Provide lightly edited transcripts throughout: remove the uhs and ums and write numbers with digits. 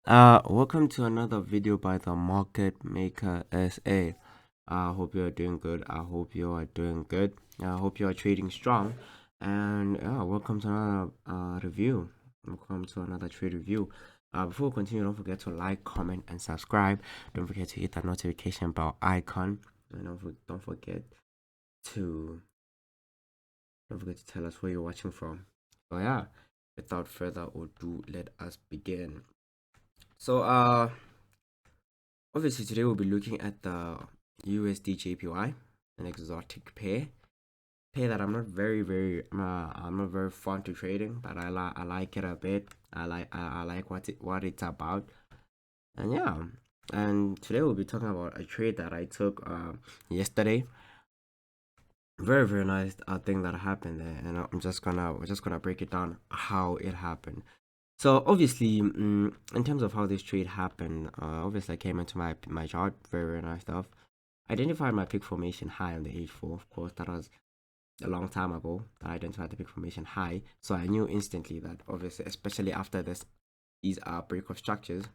Welcome to another video by the Market Maker SA. I hope you are doing good. I hope you are doing good. I hope you are trading strong. And welcome to another review. Welcome to another trade review. Before we continue, don't forget to like, comment, and subscribe. Don't forget to hit that notification bell icon. And don't forget to tell us where you're watching from. So yeah, without further ado, let us begin. So obviously today we'll be looking at the USDJPY, an exotic pair that I'm not very fond to trading, but I like it a bit. I like what it's about. And yeah, and today we'll be talking about a trade that I took yesterday. Very nice thing that happened there, and we're just gonna break it down how it happened. So obviously, in terms of how this trade happened, obviously I came into my chart, very nice stuff. Identified my peak formation high on the H4. Of course, that was a long time ago that I identified the peak formation high. So I knew instantly that, obviously, especially after these break of structures,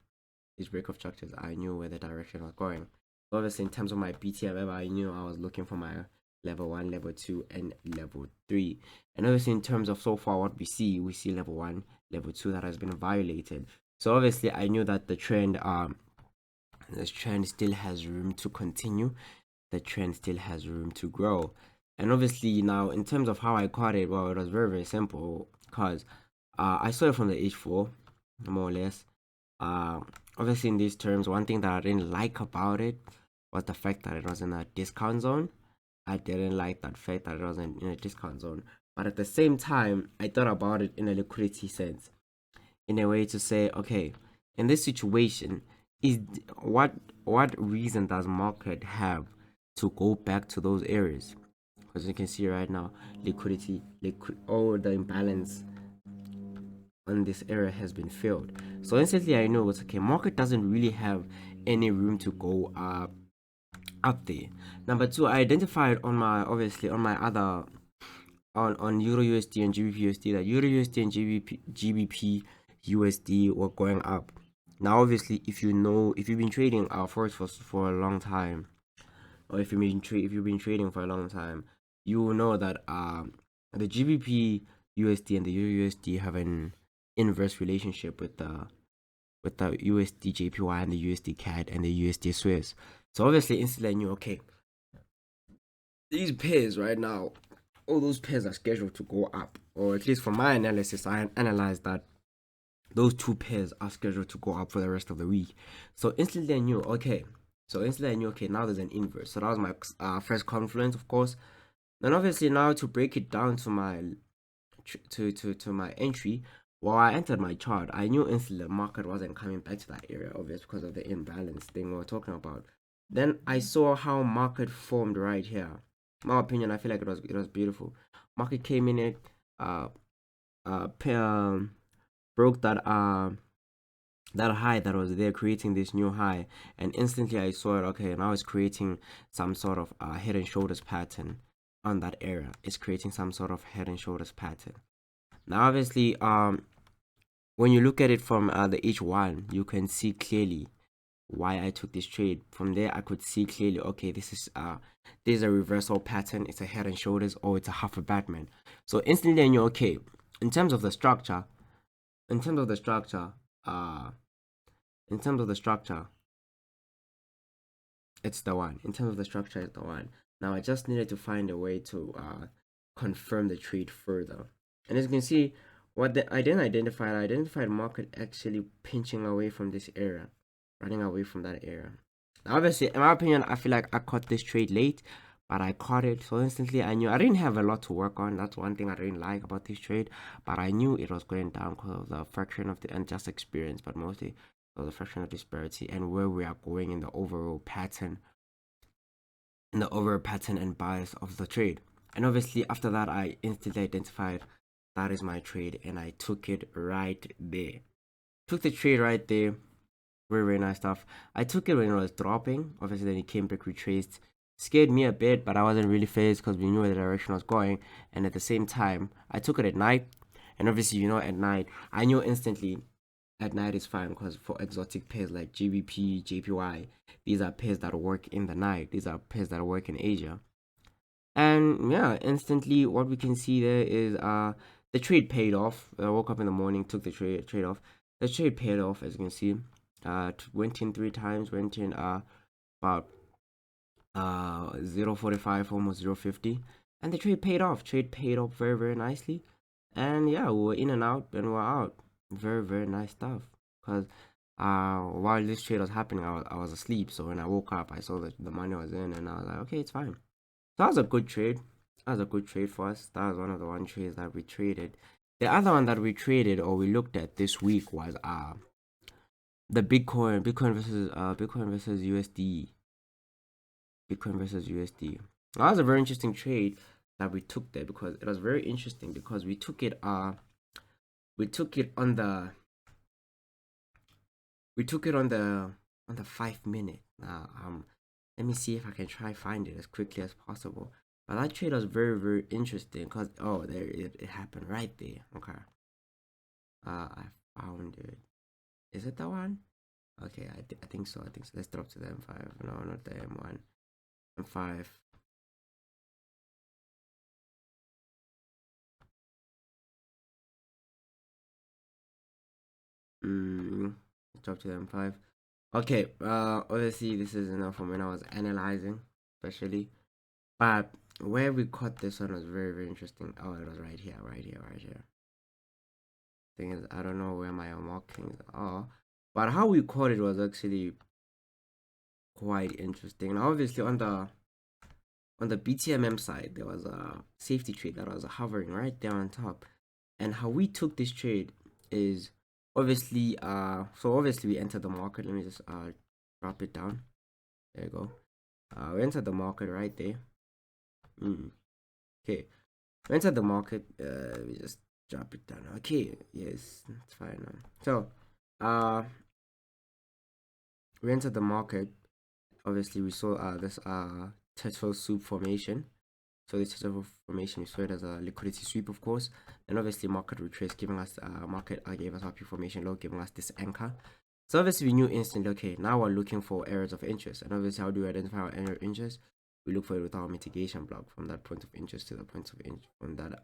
I knew where the direction was going. So obviously, in terms of my BTMM, I knew I was looking for my level 1, level 2, and level 3. And obviously, in terms of so far what we see level 1, level 2 that has been violated. So obviously, I knew that this trend still has room to continue. The trend still has room to grow. And obviously, now in terms of how I caught it, well, it was very simple because I saw it from the H4, more or less. Obviously, in these terms, one thing that I didn't like about it was the fact that it was in a discount zone. I didn't like that fact that it wasn't in a discount zone. But at the same time, I thought about it in a liquidity sense, in a way to say, okay, in this situation, is what reason does market have to go back to those areas? Because you can see right now, all the imbalance on this area has been filled. So instantly I know it's okay. Market doesn't really have any room to go up there. Number two, I identified on my other on Euro USD and GBP USD that Euro USD and GBP USD were going up. Now, obviously, if you've been trading forex for a long time, or if you've been trading for a long time, you will know that the GBP USD and the Euro USD have an inverse relationship with the USDJPY and the USD CAD and the USD Swiss. So obviously, instantly I knew, okay, these pairs right now, all those pairs are scheduled to go up, or at least from my analysis, I analyzed that those two pairs are scheduled to go up for the rest of the week. So instantly I knew, okay. Now there's an inverse. So that was my first confluence, of course. Then obviously now to break it down to my my entry, while I entered my chart, I knew instantly the market wasn't coming back to that area, obviously because of the imbalance thing we were talking about. Then I saw how market formed right here. In my opinion, I feel like it was beautiful. Market came in it, broke that high that was there, creating this new high, and instantly I saw it. Okay, now it's creating some sort of head and shoulders pattern on that area. It's creating some sort of head and shoulders pattern. Now, obviously, when you look at it from the H1, you can see clearly why I took this trade. From there, I could see clearly, okay, this is a reversal pattern. It's a head and shoulders, or it's a half a Batman. So instantly, I knew, okay, in terms of the structure, it's the one. In terms of the structure, it's the one. Now I just needed to find a way to confirm the trade further. And as you can see, I identified market actually pinching away from this area, running away from that area. Now, obviously, in my opinion, I feel like I caught this trade late, but I caught it. So instantly I knew I didn't have a lot to work on. That's one thing I didn't like about this trade, but I knew it was going down because of the fraction of the unjust experience, but mostly the fraction of disparity and where we are going in the overall pattern and bias of the trade. And obviously after that, I instantly identified that is my trade, and I took it right there. Took the trade right there. Very nice stuff. I took it when it was dropping. Obviously then it came back, retraced. Scared me a bit, but I wasn't really phased because we knew where the direction was going. And at the same time, I took it at night. And obviously, at night, I knew instantly at night is fine, because for exotic pairs like GBP, JPY, these are pairs that work in the night. These are pairs that work in Asia. And yeah, instantly what we can see there is the trade paid off. I woke up in the morning, took the trade off. The trade paid off, as you can see. Went in 3 times, went in about 0.45, almost 0.50, and the trade paid off. Trade paid off very, very nicely. And yeah, we were in and out, and we're out. Very, very nice stuff. Because while this trade was happening, I was asleep. So when I woke up, I saw that the money was in, and I was like, okay, it's fine. That was a good trade. That was a good trade for us. That was one of the trades that we traded. The other one that we traded or we looked at this week was the Bitcoin versus USD. Bitcoin versus USD. That was a very interesting trade that we took there, because it was very interesting because we took it on the 5 minute. Let me see if I can try find it as quickly as possible. But that trade was very, very interesting because there it happened right there. Okay. I found it. Is it the one? Okay, I think so. Let's drop to the M5. No, not the M1. M5. Let's drop to the M5. Okay, obviously this is enough from when I was analyzing, especially. But where we caught this one was very, very interesting. Oh, it was right here. Thing is, I don't know where my markings are, but how we caught it was actually quite interesting. And obviously on the BTMM side, there was a safety trade that was hovering right there on top. And how we took this trade is obviously we entered the market. Let me just drop it down. There you go. We entered the market right there. Okay, we entered the market. We just drop it down. Okay, yes, it's fine now. So we entered the market. Obviously we saw this Tesla soup formation. So this Tesla formation, we saw it as a liquidity sweep, of course, and obviously market retrace, giving us market gave us happy formation low, giving us this anchor. So obviously we knew instantly, okay, now we're looking for areas of interest. And obviously, how do we identify our area of interest? We look for it with our mitigation block, from that point of interest to the point of interest, from that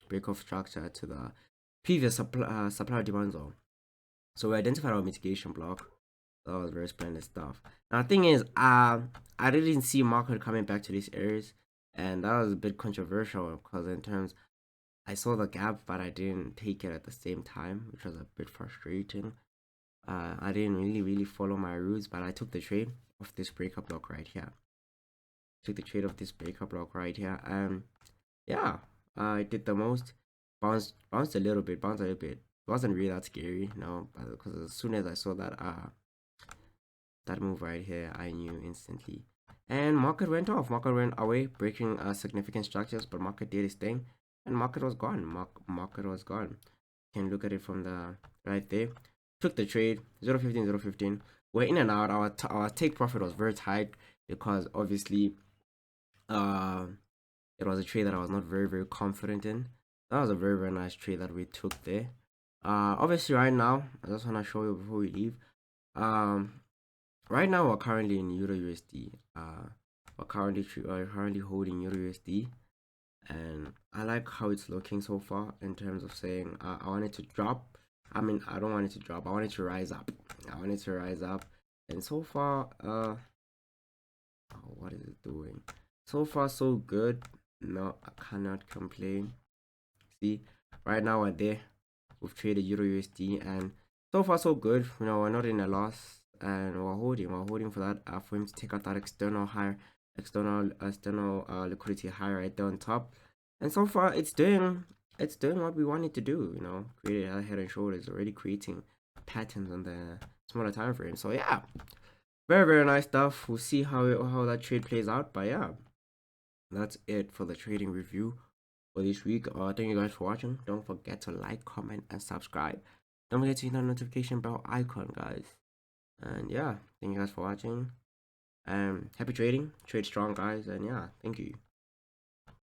break-off structure to the previous supply demand zone. So we identified our mitigation block. That was very splendid stuff. Now the thing is, I didn't see market coming back to these areas, and that was a bit controversial because in terms, I saw the gap, but I didn't take it at the same time, which was a bit frustrating. I didn't really follow my rules, but I took the trade of this breakup block right here. And yeah, I did the most. Bounced a little bit. It wasn't really that scary, no, because as soon as I saw that that move right here, I knew instantly. And market went off. Market went away, breaking significant structures, but market did its thing, and market was gone. Market was gone. You can look at it from the right there. Took the trade 0.15, 0.15. We're in and out. Our take profit was very tight because obviously it was a trade that I was not very confident in. That was a very nice trade that we took there. Obviously right now, I just want to show you before we leave. Right now we're currently in Euro USD. We're currently holding Euro USD, and I like how it's looking so far in terms of saying I want it to drop. I mean, I don't want it to drop. I want it to rise up. And so far, what is it doing? So far, so good. No, I cannot complain. See, right now we're there. We've traded Euro USD, and so far, so good. You know, we're not in a loss, and we're holding for that for him to take out that external liquidity high right there on top. And so far, it's doing what we want it to do. You know, created a head and shoulders, already creating patterns on the smaller time frame. So yeah, very nice stuff. We'll see how that trade plays out. But yeah, that's it for the trading review for this week. Thank you guys for watching. Don't forget to like, comment, and subscribe. Don't forget to hit that notification bell icon, guys. And yeah, thank you guys for watching. Happy trading. Trade strong, guys. And yeah, thank you.